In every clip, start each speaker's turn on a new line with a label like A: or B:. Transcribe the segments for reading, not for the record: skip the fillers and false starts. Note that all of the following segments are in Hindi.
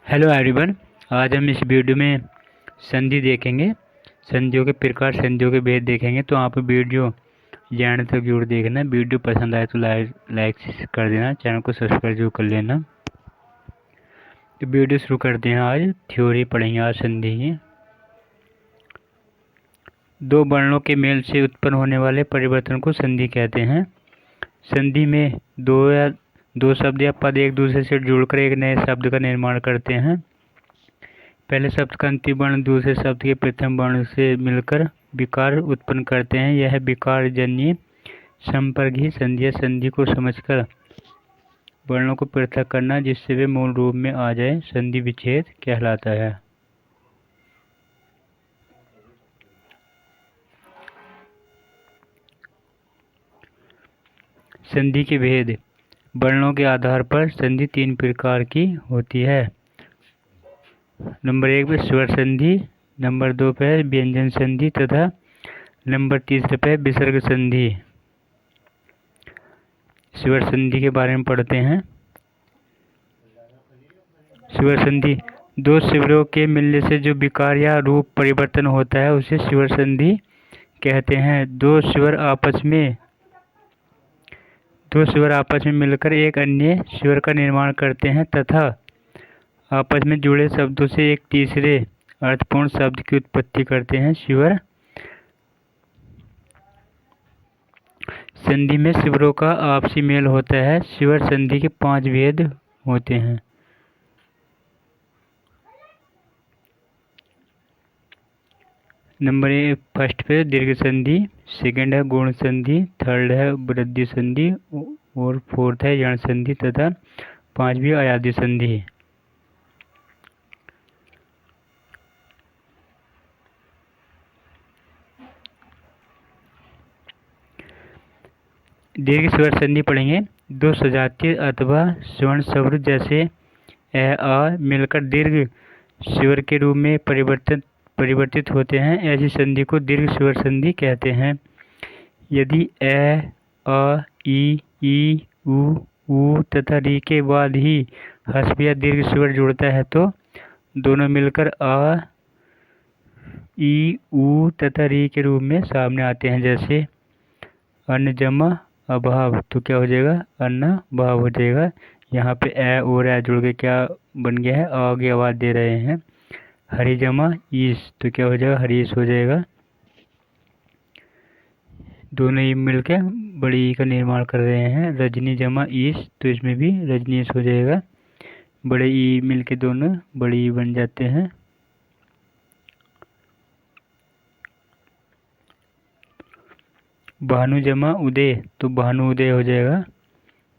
A: Hello everyone. आज हम इस वीडियो में संधि देखेंगे। संधियों के प्रकार, संधियों के भेद देखेंगे। तो आप वीडियो एंड तक जरूर देखना। वीडियो पसंद आए तो लाइक कर देना, चैनल को सब्सक्राइब जरूर कर लेना। तो वीडियो शुरू करते हैं। आज थ्योरी पढ़ेंगे। आज संधि की दो वर्णों के मेल से उत्पन्न होने वाले परिवर्तन को संधि कहते हैं। संधि में दो शब्द या पद एक दूसरे से जुड़कर एक नए शब्द का निर्माण करते हैं। पहले शब्द का अंतिम वर्ण दूसरे शब्द के प्रथम वर्ण से मिलकर विकार उत्पन्न करते हैं। यह विकार जन्य संपर्क ही संधि है। संधि को समझकर वर्णों को पृथक करना जिससे वे मूल रूप में आ जाए, संधि विच्छेद कहलाता है। संधि के भेद। वर्णों के आधार पर संधि तीन प्रकार की होती है। नंबर 1 पे स्वर संधि, नंबर 2 पे व्यंजन संधि तथा नंबर 3 पे विसर्ग संधि। स्वर संधि के बारे में पढ़ते हैं। स्वर संधि दो स्वरों के मिलने से जो विकार या रूप परिवर्तन होता है उसे स्वर संधि कहते हैं। दो स्वर आपस में मिलकर एक अन्य स्वर का निर्माण करते हैं तथा आपस में जुड़े शब्दों से एक तीसरे अर्थपूर्ण शब्द की उत्पत्ति करते हैं। स्वर संधि में स्वरों का आपसी मेल होता है। स्वर संधि के 5 भेद होते हैं। नंबर 1 फर्स्ट पे दीर्घ संधि, सेकंड है गुण संधि, थर्ड है वृद्धि संधि और फोर्थ है यण संधि तथा 5वीं अयादि संधि। दीर्घ स्वर संधि पढ़ेंगे। दो सजातीय अथवा स्वर्ण स्वर जैसे आ मिलकर दीर्घ स्वर के रूप में परिवर्तित होते हैं। ऐसी संधि को दीर्घ स्वर संधि कहते हैं। यदि आ ई ऊ तथा री के बाद ही ह्रस्व या दीर्घ स्वर जुड़ता है तो दोनों मिलकर आ ई ऊ तथा री के रूप में सामने आते हैं। जैसे अन्न जमा अभाव, तो क्या हो जाएगा? अन्न भाव हो जाएगा। यहाँ पे ए और ए जुड़ के क्या बन गया है? आ की आवाज़ दे रहे हैं। हरी जमा ईस, तो क्या हो जाएगा? हरीश हो जाएगा। दोनों ही मिलके बड़ी ई का निर्माण कर रहे हैं। रजनी जमा ईस, तो इसमें भी रजनीश हो जाएगा। बड़े ई मिलके दोनों बड़ी ई बन जाते हैं। भानु जमा उदय, तो भानु उदय हो जाएगा।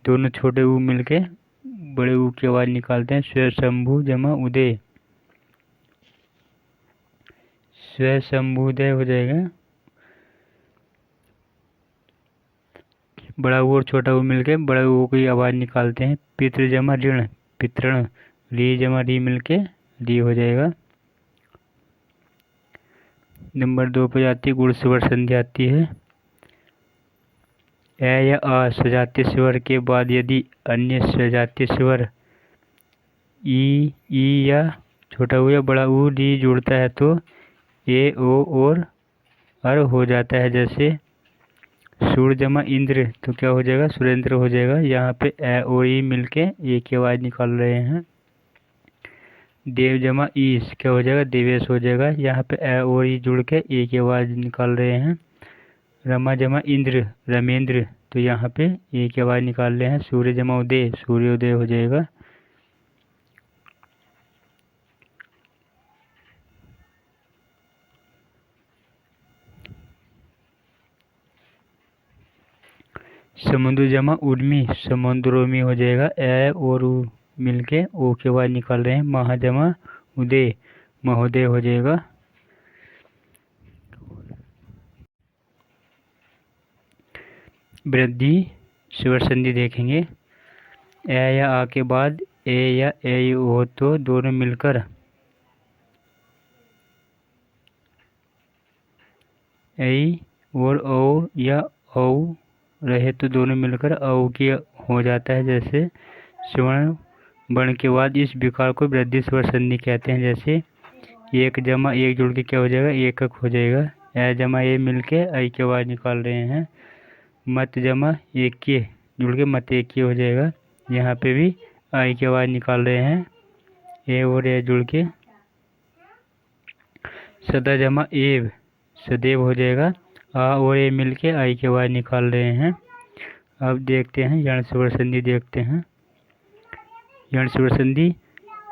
A: दोनों छोटे ऊ मिलके बड़े ऊ की आवाज़ निकालते हैं। स्वशंभु जमा उदय, स्वशंभुदय हो जाएगा। बड़ा ऊ और छोटा ऊ मिलके बड़ा ऊ की आवाज़ निकालते हैं। पितृ जमा ऋण, पितृण, री जमा री मिलके री हो जाएगा। नंबर 2 पर जाती है गुण स्वर संधि आती है। ए या आ सजातीय स्वर के बाद यदि अन्य सजातीय स्वर ई या छोटा ऊ या बड़ा ऊ री जुड़ता है तो ए ओ और अर हो जाता है। जैसे सूर जमा इंद्र, तो क्या हो जाएगा? सुरेंद्र हो जाएगा। यहाँ पे ए और ई मिलके ए की आवाज़ निकाल रहे हैं। देव जमा ईश, क्या हो जाएगा? देवेश हो जाएगा। यहाँ पे ए और ई जुड़ के ए की आवाज़ निकाल रहे हैं। रमा जमा इंद्र रमेंद्र, तो यहाँ पे ए की आवाज़ निकाल रहे हैं। सूर्य जमा उदय, सूर्योदय हो जाएगा। समुद्र जमा उर्मी, समुद्रोमी हो जाएगा। ए और ऊ मिलके ओ की आवाज़ निकाल रहे हैं। महा जमा उदय, महोदय हो जाएगा। वृद्धि स्वर संधि देखेंगे। ए या आ के बाद ए या ए हो तो दोनों मिलकर ए और ओ या औ रहे तो दोनों मिलकर औ की हो जाता है। जैसे स्वर्ण वर्ण के बाद इस विकार को वृद्धि स्वर संधि कहते हैं। जैसे 1 जमा 1 जुड़ के क्या हो जाएगा, एकक हो जाएगा। ए जमा ए मिल के आई की आवाज़ निकाल रहे हैं। मत जमा एक के जुड़ के मत एक के हो जाएगा। यहाँ पे भी आई की आवाज़ निकाल रहे हैं, ए और ए जुड़ के। सदा जमा एव सदैव हो जाएगा। आ और ए मिल के आई की आवाज़ निकाल रहे हैं। अब देखते हैं यण स्वर संधि देखते हैं। यण स्वर संधि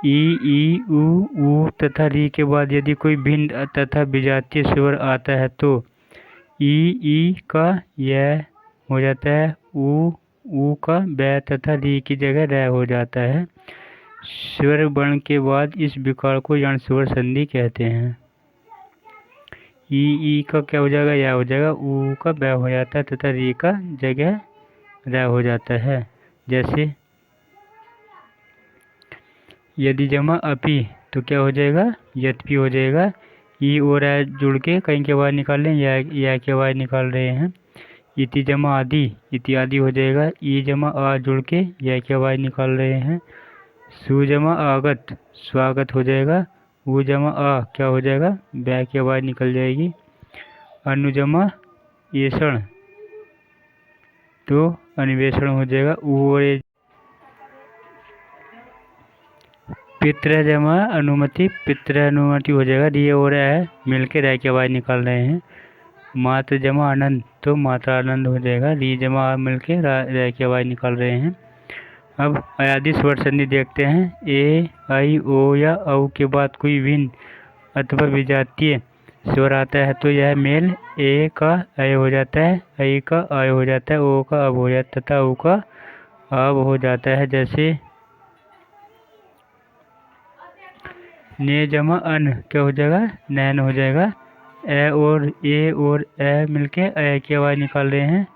A: ई ऊ तथा री के बाद यदि कोई भिन्न तथा विजातीय स्वर आता है तो ई का यह हो जाता है, ऊ का बै तथा री की जगह रै हो जाता है। स्वर वर्ण के बाद इस विकार को यण स्वर संधि कहते हैं। ई का क्या हो जाएगा, यह हो जाएगा। ऊ का बै हो जाता है तथा री का जगह रै हो जाता है। जैसे यदि जमा अपी तो क्या हो जाएगा, यद्यपि हो जाएगा। ई और ए जुड़ के कहीं की आवाज़ निकाल लें, या की आवाज़ निकाल रहे हैं। इति जमा आदि इत्यादि हो जाएगा। ई जमा आ जुड़ के या की आवाज़ निकाल रहे हैं। सु जमा आगत स्वागत हो जाएगा। ऊ जमा आ क्या हो जाएगा, बै की आवाज़ निकल जाएगी। अनु जमा ऐषण तो अन्वेषण हो जाएगा। ऊ और पितृ जमा अनुमति पितृ अनुमति हो जाएगा। री और ए मिल के रै की आवाज़ निकाल रहे हैं। मात्र जमा आनंद तो मात्रा आनंद हो जाएगा। री जमा आ मिल के रै की आवाज़ निकाल रहे हैं। अब अयादि स्वर संधि देखते हैं। ए आई ओ या औ के बाद कोई भिन्न अथवा विजातीय स्वर आता है तो यह मेल ए का ऐ हो जाता है, आई का आय हो जाता है, ओ का अब हो जाता है तथा ऊ का अब हो जाता है। जैसे ने जमा अन क्या हो जाएगा, नैन हो जाएगा। ए और ए मिलके ए की आवाज़ निकाल रहे हैं।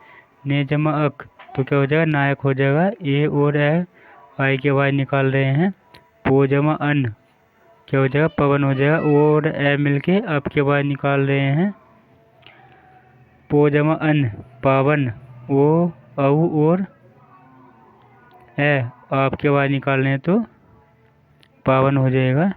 A: ने जमा अक तो क्या हो जाएगा, नायक हो जाएगा। ए और ए आई की आवाज़ निकाल रहे हैं। पो जमा अन क्या हो जाएगा, पवन हो जाएगा। ओ और ए मिलके अब की आवाज़ निकाल रहे हैं। पो जमा अन पावन, ओ औ और ए आप की आवाज़ निकाल रहे हैं तो पावन हो जाएगा।